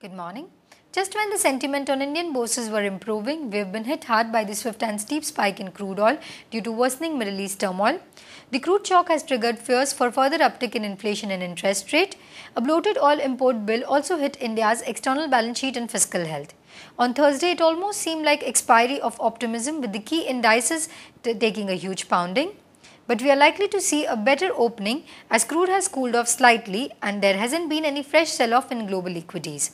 Good morning. Just when the sentiment on Indian bourses were improving, we have been hit hard by the swift and steep spike in crude oil due to worsening Middle East turmoil. The crude shock has triggered fears for further uptick in inflation and interest rate. A bloated oil import bill also hit India's external balance sheet and fiscal health. On Thursday, it almost seemed like expiry of optimism with the key indices taking a huge pounding. But we are likely to see a better opening as crude has cooled off slightly and there hasn't been any fresh sell-off in global equities.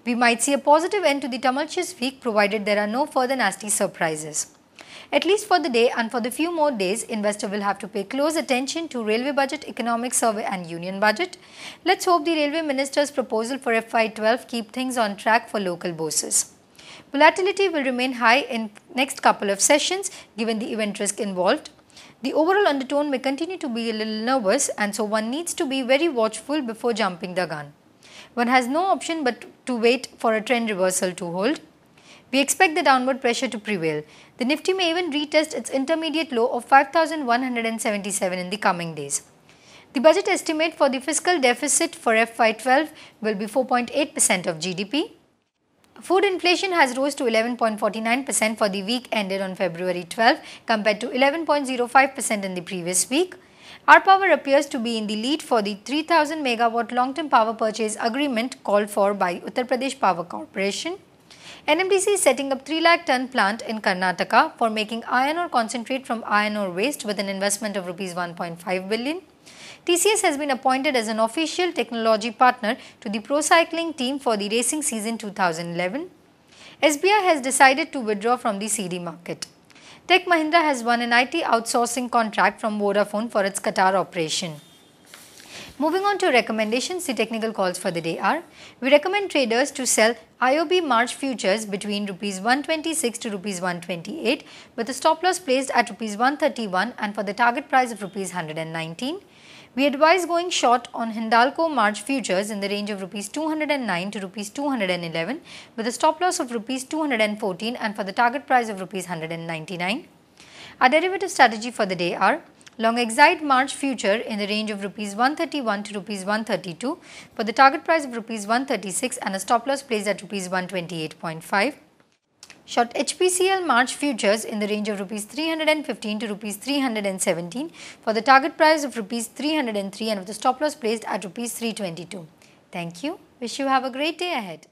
We might see a positive end to the tumultuous week provided there are no further nasty surprises. At least for the day and for the few more days, investors will have to pay close attention to Railway Budget, Economic Survey and Union Budget. Let's hope the Railway Minister's proposal for FY12 keep things on track for local bourses. Volatility will remain high in next couple of sessions given the event risk involved. The overall undertone may continue to be a little nervous and so one needs to be very watchful before jumping the gun. One has no option but to wait for a trend reversal to hold. We expect the downward pressure to prevail. The Nifty may even retest its intermediate low of 5,177 in the coming days. The budget estimate for the fiscal deficit for FY12 will be 4.8% of GDP. Food inflation has rose to 11.49% for the week ended on February 12 compared to 11.05% in the previous week. Our Power appears to be in the lead for the 3000 megawatt long-term power purchase agreement called for by Uttar Pradesh Power Corporation. NMDC is setting up 3 lakh ton plant in Karnataka for making iron ore concentrate from iron ore waste with an investment of Rs 1.5 billion. TCS has been appointed as an official technology partner to the pro cycling team for the racing season 2011. SBI has decided to withdraw from the CD market. Tech Mahindra has won an IT outsourcing contract from Vodafone for its Qatar operation. Moving on to recommendations, the technical calls for the day are: we recommend traders to sell IOB March futures between Rs 126 to Rs 128 with a stop loss placed at Rs 131 and for the target price of Rs 119. We advise going short on Hindalco March futures in the range of Rs 209 to Rs 211 with a stop loss of Rs 214 and for the target price of Rs 199. Our derivative strategy for the day are: long Exide March future in the range of Rs 131 to Rs 132 for the target price of Rs 136 and a stop loss placed at Rs 128.5. Short HPCL March futures in the range of Rs 315 to Rs 317 for the target price of Rs 303 and with the stop loss placed at Rs 322. Thank you. Wish you have a great day ahead.